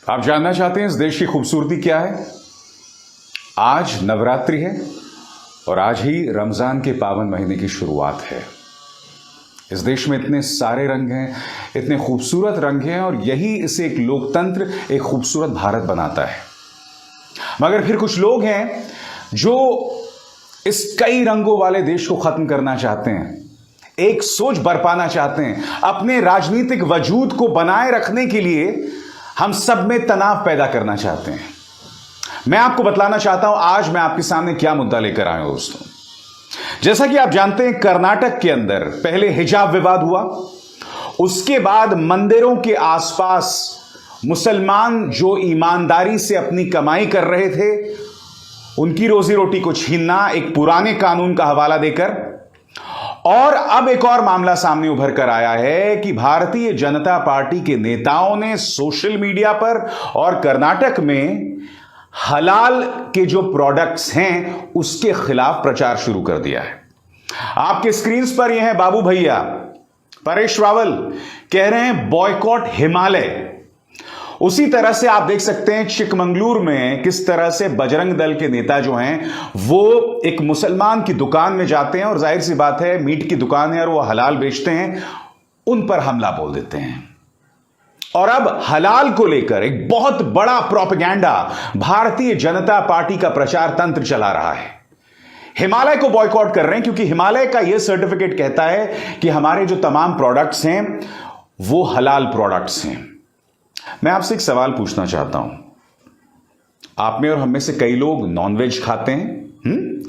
आप जानना चाहते हैं इस देश की खूबसूरती क्या है? आज नवरात्रि है और आज ही रमजान के पावन महीने की शुरुआत है। इस देश में इतने सारे रंग हैं, इतने खूबसूरत रंग हैं और यही इसे एक लोकतंत्र, एक खूबसूरत भारत बनाता है। मगर फिर कुछ लोग हैं जो इस कई रंगों वाले देश को खत्म करना चाहते हैं, एक सोच बरपाना चाहते हैं। अपने राजनीतिक वजूद को बनाए रखने के लिए हम सब में तनाव पैदा करना चाहते हैं। मैं आपको बतलाना चाहता हूं आज मैं आपके सामने क्या मुद्दा लेकर आया हूं दोस्तों। जैसा कि आप जानते हैं, कर्नाटक के अंदर पहले हिजाब विवाद हुआ, उसके बाद मंदिरों के आसपास मुसलमान जो ईमानदारी से अपनी कमाई कर रहे थे उनकी रोजी रोटी को छीनना, एक पुराने कानून का हवाला देकर। और अब एक और मामला सामने उभर कर आया है कि भारतीय जनता पार्टी के नेताओं ने सोशल मीडिया पर और कर्नाटक में हलाल के जो प्रोडक्ट्स हैं उसके खिलाफ प्रचार शुरू कर दिया है। आपके स्क्रीन पर यह है बाबू भैया परेश रावल कह रहे हैं बॉयकॉट हिमालय। उसी तरह से आप देख सकते हैं चिकमंगलुरु में किस तरह से बजरंग दल के नेता जो हैं वो एक मुसलमान की दुकान में जाते हैं और जाहिर सी बात है मीट की दुकान है और वो हलाल बेचते हैं, उन पर हमला बोल देते हैं। और अब हलाल को लेकर एक बहुत बड़ा प्रोपेगेंडा भारतीय जनता पार्टी का प्रचार तंत्र चला रहा है। हिमालय को बॉयकॉट कर रहे हैं क्योंकि हिमालय का यह सर्टिफिकेट कहता है कि हमारे जो तमाम प्रोडक्ट्स हैं वो हलाल प्रोडक्ट्स हैं। मैं आपसे एक सवाल पूछना चाहता हूं, आप में और हम में से कई लोग नॉनवेज खाते हैं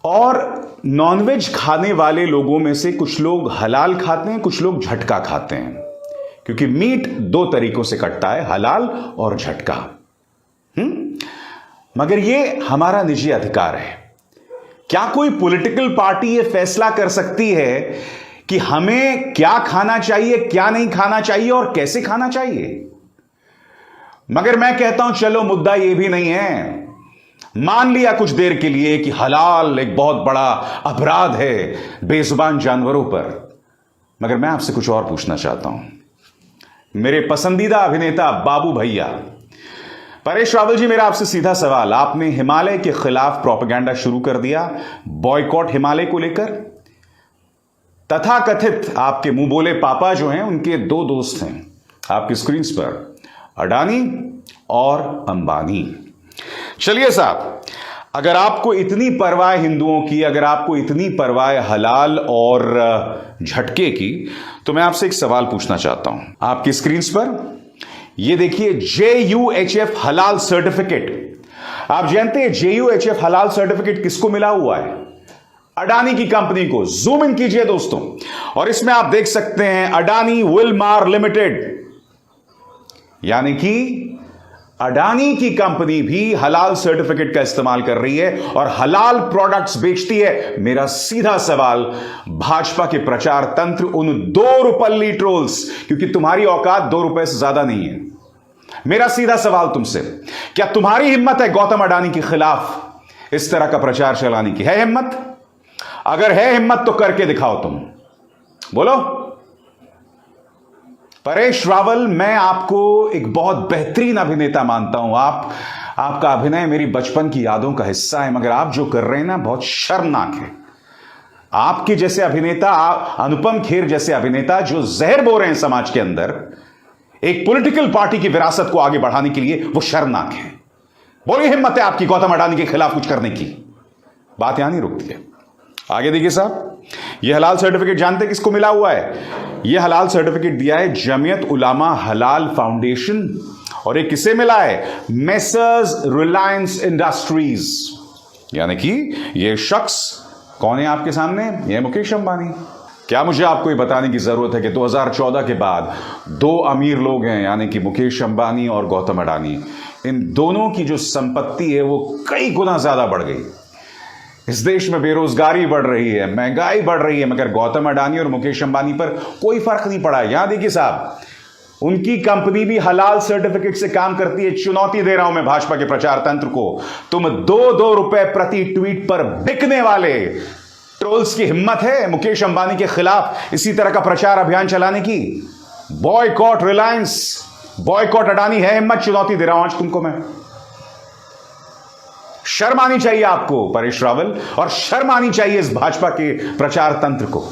और नॉनवेज खाने वाले लोगों में से कुछ लोग हलाल खाते हैं, कुछ लोग झटका खाते हैं, क्योंकि मीट दो तरीकों से कटता है, हलाल और झटका। मगर यह हमारा निजी अधिकार है। क्या कोई पॉलिटिकल पार्टी यह फैसला कर सकती है कि हमें क्या खाना चाहिए, क्या नहीं खाना चाहिए और कैसे खाना चाहिए? मगर मैं कहता हूं चलो मुद्दा यह भी नहीं है। मान लिया कुछ देर के लिए कि हलाल एक बहुत बड़ा अपराध है बेजुबान जानवरों पर, मगर मैं आपसे कुछ और पूछना चाहता हूं। मेरे पसंदीदा अभिनेता बाबू भैया परेश रावल जी, मेरा आपसे सीधा सवाल, आपने हिमालय के खिलाफ प्रोपेगेंडा शुरू कर दिया बॉयकॉट हिमालय को लेकर। तथाकथित आपके मुंह बोले पापा जो हैं उनके दो दोस्त हैं आपकी स्क्रीन पर, अडानी और अंबानी। चलिए साहब, अगर आपको इतनी परवाह हिंदुओं की, अगर आपको इतनी परवाह हलाल और झटके की, तो मैं आपसे एक सवाल पूछना चाहता हूं। आपकी स्क्रीन पर यह देखिए JUHF हलाल सर्टिफिकेट। आप जानते हैं JUHF हलाल सर्टिफिकेट किसको मिला हुआ है? अडानी की कंपनी को। जूम इन कीजिए दोस्तों और इसमें आप देख सकते हैं अडानी विलमार लिमिटेड, यानी कि अडानी की कंपनी भी हलाल सर्टिफिकेट का इस्तेमाल कर रही है और हलाल प्रोडक्ट्स बेचती है। मेरा सीधा सवाल भाजपा के प्रचार तंत्र, उन 2 रुपल्ली ट्रोल्स, क्योंकि तुम्हारी औकात 2 रुपए से ज्यादा नहीं है, मेरा सीधा सवाल तुमसे, क्या तुम्हारी हिम्मत है गौतम अडानी के खिलाफ इस तरह का प्रचार चलाने की? है हिम्मत? अगर है हिम्मत तो करके दिखाओ, तुम बोलो। परेश रावल, मैं आपको एक बहुत बेहतरीन अभिनेता मानता हूं। आपका अभिनय मेरी बचपन की यादों का हिस्सा है, मगर आप जो कर रहे हैं ना बहुत शर्मनाक है। आपके जैसे अभिनेता, अनुपम खेर जैसे अभिनेता जो जहर बो रहे हैं समाज के अंदर एक पॉलिटिकल पार्टी की विरासत को आगे बढ़ाने के लिए, वो शर्मनाक है। बोलिए हिम्मत है आपकी गौतम अडानी के खिलाफ कुछ करने की? बात यहां नहीं रुकती है। आगे देखिए साहब, यह हलाल सर्टिफिकेट जानते किसको मिला हुआ है? यह हलाल सर्टिफिकेट दिया है जमीयत उलामा हलाल फाउंडेशन। और ये किसे मिला है? Messrs Reliance industries. यानी कि यह शख्स कौन है आपके सामने? यह मुकेश अंबानी। क्या मुझे आपको ये बताने की जरूरत है कि 2014 के बाद 2 अमीर लोग हैं, यानी कि मुकेश अंबानी और गौतम अडानी। इन दोनों की जो संपत्ति है वो कई गुना ज्यादा बढ़ गई। इस देश में बेरोजगारी बढ़ रही है, महंगाई बढ़ रही है, मगर गौतम अडानी और मुकेश अंबानी पर कोई फर्क नहीं पड़ा है। यहां देखिए साहब, उनकी कंपनी भी हलाल सर्टिफिकेट से काम करती है। चुनौती दे रहा हूं मैं भाजपा के प्रचार तंत्र को, तुम 2-2 रुपए प्रति ट्वीट पर बिकने वाले ट्रोल्स की हिम्मत है मुकेश अंबानी के खिलाफ इसी तरह का प्रचार अभियान चलाने की? बॉयकॉट रिलायंस, बॉयकॉट अडानी है हिम्मत, चुनौती दे रहा हूं आज तुमको मैं। शर्म आनी चाहिए आपको परेश रावल, और शर्म आनी चाहिए इस भाजपा के प्रचार तंत्र को।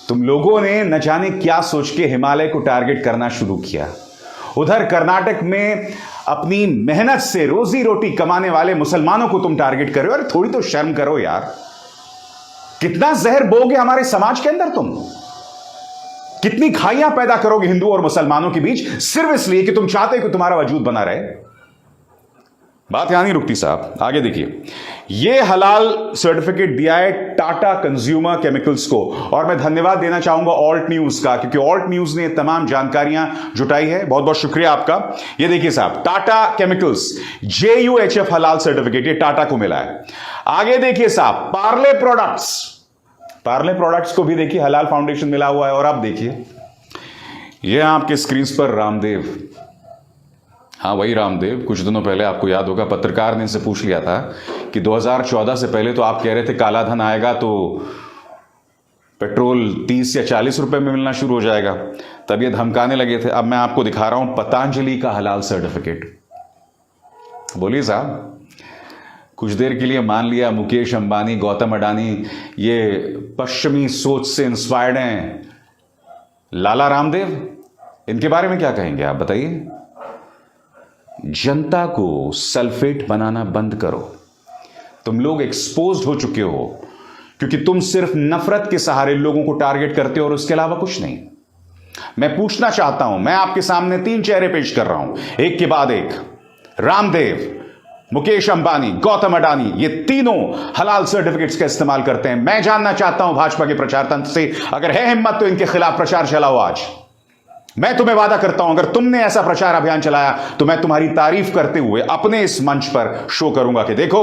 तुम लोगों ने न जाने क्या सोच के हिमालय को टारगेट करना शुरू किया। उधर कर्नाटक में अपनी मेहनत से रोजी रोटी कमाने वाले मुसलमानों को तुम टारगेट कर रहे हो। अरे थोड़ी तो शर्म करो यार। कितना जहर बोगे हमारे समाज के अंदर तुम, कितनी खाइयां पैदा करोगे हिंदू और मुसलमानों के बीच, सिर्फ इसलिए कि तुम चाहते हो कि तुम्हारा वजूद बना रहे। बात यहां नहीं रुकती साहब, आगे देखिए। यह हलाल सर्टिफिकेट दिया है टाटा कंज्यूमर केमिकल्स को, और मैं धन्यवाद देना चाहूंगा ऑल्ट न्यूज का, क्योंकि ऑल्ट न्यूज ने तमाम जानकारियां जुटाई है। बहुत बहुत शुक्रिया आपका। यह देखिए साहब, टाटा केमिकल्स JUHF हलाल सर्टिफिकेट ये टाटा को मिला है। आगे देखिए साहब, पार्ले प्रोडक्ट्स को भी देखिए हलाल फाउंडेशन मिला हुआ है। और आप देखिए यह आपके स्क्रीन पर रामदेव, हाँ वही रामदेव। कुछ दिनों पहले आपको याद होगा पत्रकार ने इनसे पूछ लिया था कि 2014 से पहले तो आप कह रहे थे काला धन आएगा तो पेट्रोल 30 या 40 रुपए में मिलना शुरू हो जाएगा, तब ये धमकाने लगे थे। अब मैं आपको दिखा रहा हूं पतंजलि का हलाल सर्टिफिकेट। बोलिए साहब, कुछ देर के लिए मान लिया मुकेश अंबानी, गौतम अडानी ये पश्चिमी सोच से इंस्पायर्ड हैं, लाला रामदेव, इनके बारे में क्या कहेंगे आप बताइए। जनता को सल्फेट बनाना बंद करो। तुम लोग एक्सपोज्ड हो चुके हो, क्योंकि तुम सिर्फ नफरत के सहारे लोगों को टारगेट करते हो और उसके अलावा कुछ नहीं। मैं पूछना चाहता हूं, मैं आपके सामने 3 चेहरे पेश कर रहा हूं, एक के बाद एक। रामदेव, मुकेश अंबानी, गौतम अडानी, ये तीनों हलाल सर्टिफिकेट्स का इस्तेमाल करते हैं। मैं जानना चाहता हूं भाजपा के प्रचार तंत्र से, अगर है हिम्मत तो इनके खिलाफ प्रचार चलाओ आज। मैं तुम्हें वादा करता हूं, अगर तुमने ऐसा प्रचार अभियान चलाया तो मैं तुम्हारी तारीफ करते हुए अपने इस मंच पर शो करूंगा कि देखो,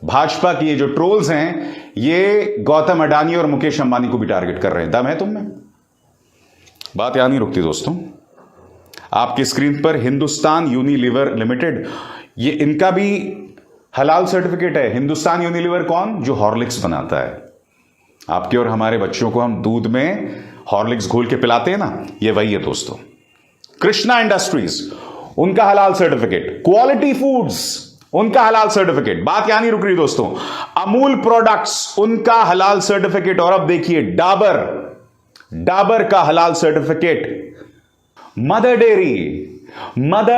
भाजपा की ये जो ट्रोल्स हैं ये गौतम अडानी और मुकेश अंबानी को भी टारगेट कर रहे हैं। दम है तुम में। बात यहां नहीं रुकती दोस्तों। आपकी स्क्रीन पर हिंदुस्तान यूनिलीवर लिमिटेड, ये इनका भी हलाल सर्टिफिकेट है। हिंदुस्तान यूनिलीवर कौन? जो हॉर्लिक्स बनाता है। आपके और हमारे बच्चों को हम दूध में हॉर्लिक्स घोल के पिलाते हैं ना, ये वही है दोस्तों। कृष्णा इंडस्ट्रीज, उनका हलाल सर्टिफिकेट। क्वालिटी फूड्स, उनका हलाल सर्टिफिकेट। बात यहां नहीं रुक रही दोस्तों। अमूल प्रोडक्ट्स, उनका हलाल सर्टिफिकेट। और अब देखिए डाबर का हलाल सर्टिफिकेट। मदर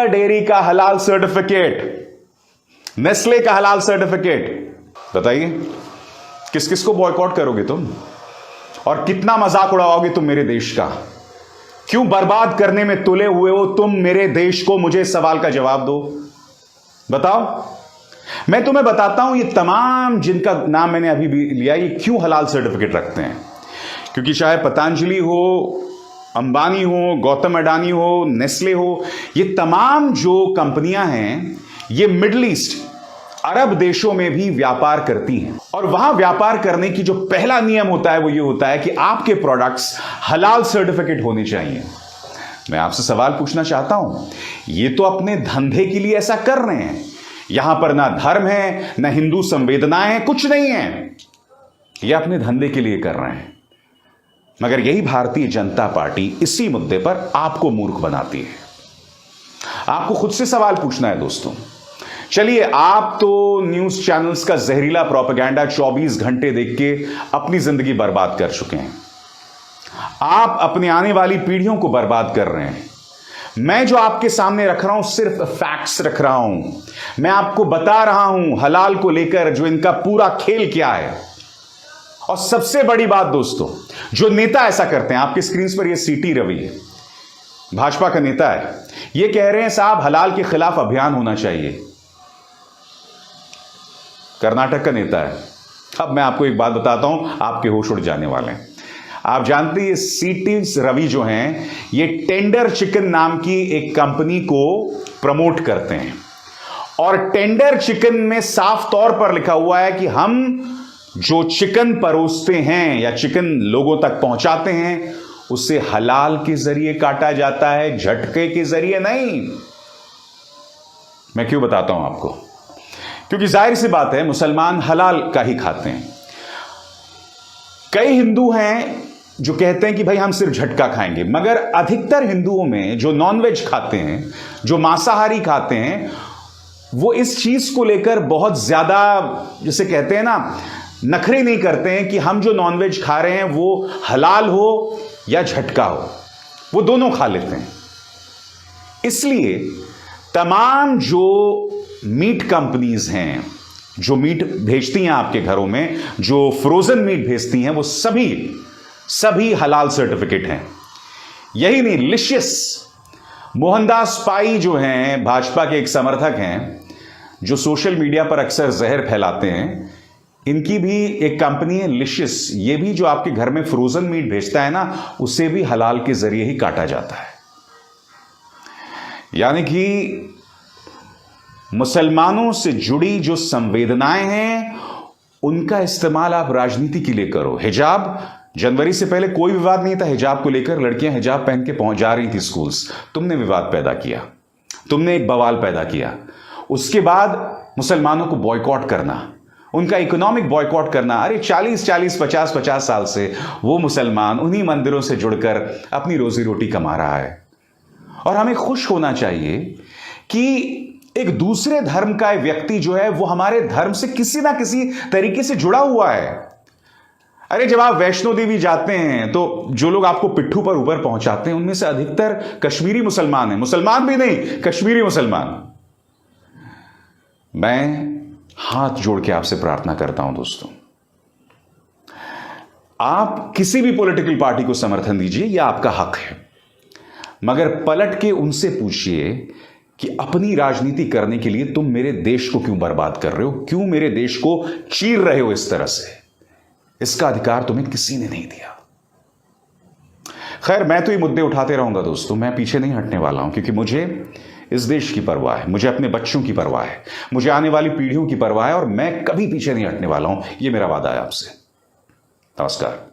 डेयरी का हलाल सर्टिफिकेट। नेस्ले का हलाल सर्टिफिकेट। बताइए किस किस को बॉयकॉट करोगे तुम, और कितना मजाक उड़ाओगे तुम मेरे देश का? क्यों बर्बाद करने में तुले हुए हो तुम मेरे देश को? मुझे इस सवाल का जवाब दो, बताओ। मैं तुम्हें बताता हूं, ये तमाम जिनका नाम मैंने अभी भी लिया, ये क्यों हलाल सर्टिफिकेट रखते हैं। क्योंकि चाहे पतंजलि हो, अंबानी हो, गौतम अडानी हो, नेस्ले हो, ये तमाम जो कंपनियां हैं ये मिडिल ईस्ट, अरब देशों में भी व्यापार करती हैं। और वहां व्यापार करने की जो पहला नियम होता है वो ये होता है कि आपके प्रोडक्ट्स हलाल सर्टिफिकेट होने चाहिए। मैं आपसे सवाल पूछना चाहता हूं, ये तो अपने धंधे के लिए ऐसा कर रहे हैं। यहां पर ना धर्म है, ना हिंदू संवेदनाएं हैं, कुछ नहीं है। ये अपने धंधे के लिए कर रहे हैं। मगर यही भारतीय जनता पार्टी इसी मुद्दे पर आपको मूर्ख बनाती है। आपको खुद से सवाल पूछना है दोस्तों। चलिए, आप तो न्यूज चैनल्स का जहरीला प्रोपेगेंडा 24 घंटे देख के अपनी जिंदगी बर्बाद कर चुके हैं। आप अपने आने वाली पीढ़ियों को बर्बाद कर रहे हैं। मैं जो आपके सामने रख रहा हूं सिर्फ फैक्ट्स रख रहा हूं। मैं आपको बता रहा हूं हलाल को लेकर जो इनका पूरा खेल क्या है। और सबसे बड़ी बात दोस्तों, जो नेता ऐसा करते हैं, आपके स्क्रीन पर ये सीटी रवि है, भाजपा का नेता है, ये कह रहे हैं साहब हलाल के खिलाफ अभियान होना चाहिए। कर्नाटक का नेता है। अब मैं आपको एक बात बताता हूं, आपके होश उड़ जाने वाले हैं। आप जानते हैं सीटी रवि जो हैं, ये टेंडर चिकन नाम की एक कंपनी को प्रमोट करते हैं। और टेंडर चिकन में साफ तौर पर लिखा हुआ है कि हम जो चिकन परोसते हैं या चिकन लोगों तक पहुंचाते हैं उसे हलाल के जरिए काटा जाता है, झटके के जरिए नहीं। मैं क्यों बताता हूं आपको? क्योंकि जाहिर सी बात है मुसलमान हलाल का ही खाते हैं। कई हिंदू हैं जो कहते हैं कि भाई हम सिर्फ झटका खाएंगे, मगर अधिकतर हिंदुओं में जो नॉनवेज खाते हैं, जो मांसाहारी खाते हैं, वो इस चीज को लेकर बहुत ज्यादा, जिसे कहते हैं ना, नखरे नहीं करते हैं कि हम जो नॉनवेज खा रहे हैं वो हलाल हो या झटका हो, वो दोनों खा लेते हैं। इसलिए तमाम जो मीट कंपनीज हैं, जो मीट भेजती हैं आपके घरों में, जो फ्रोजन मीट भेजती हैं, वो सभी हलाल सर्टिफिकेट हैं। यही नहीं, लिशियस मोहनदास पाई जो हैं, भाजपा के एक समर्थक हैं, जो सोशल मीडिया पर अक्सर जहर फैलाते हैं, इनकी भी एक कंपनी है लिशियस। ये भी जो आपके घर में फ्रोजन मीट भेजता है ना, उसे भी हलाल के जरिए ही काटा जाता है। यानी कि मुसलमानों से जुड़ी जो संवेदनाएं हैं, उनका इस्तेमाल आप राजनीति के लिए करो। हिजाब, जनवरी से पहले कोई विवाद नहीं था हिजाब को लेकर, लड़कियां हिजाब पहन के पहुंच जा रही थी स्कूल्स, तुमने विवाद पैदा किया, तुमने एक बवाल पैदा किया। उसके बाद मुसलमानों को बॉयकॉट करना, उनका इकोनॉमिक बॉयकॉट करना। अरे 40-40, 50-50 साल से वो मुसलमान उन्हीं मंदिरों से जुड़कर अपनी रोजी रोटी कमा रहा है। और हमें खुश होना चाहिए कि एक दूसरे धर्म का व्यक्ति जो है वो हमारे धर्म से किसी ना किसी तरीके से जुड़ा हुआ है। अरे जब आप वैष्णो देवी जाते हैं तो जो लोग आपको पिट्ठू पर ऊपर पहुंचाते हैं, उनमें से अधिकतर कश्मीरी मुसलमान हैं, मुसलमान भी नहीं, कश्मीरी मुसलमान। मैं हाथ जोड़ के आपसे प्रार्थना करता हूं दोस्तों, आप किसी भी पॉलिटिकल पार्टी को समर्थन दीजिए, यह आपका हक है, मगर पलट के उनसे पूछिए कि अपनी राजनीति करने के लिए तुम मेरे देश को क्यों बर्बाद कर रहे हो, क्यों मेरे देश को चीर रहे हो इस तरह से। इसका अधिकार तुम्हें किसी ने नहीं दिया। खैर, मैं तो ये मुद्दे उठाते रहूंगा दोस्तों, मैं पीछे नहीं हटने वाला हूं, क्योंकि मुझे इस देश की परवाह है, मुझे अपने बच्चों की परवाह है, मुझे आने वाली पीढ़ियों की परवाह है, और मैं कभी पीछे नहीं हटने वाला हूं। यह मेरा वादा है आपसे। नमस्कार।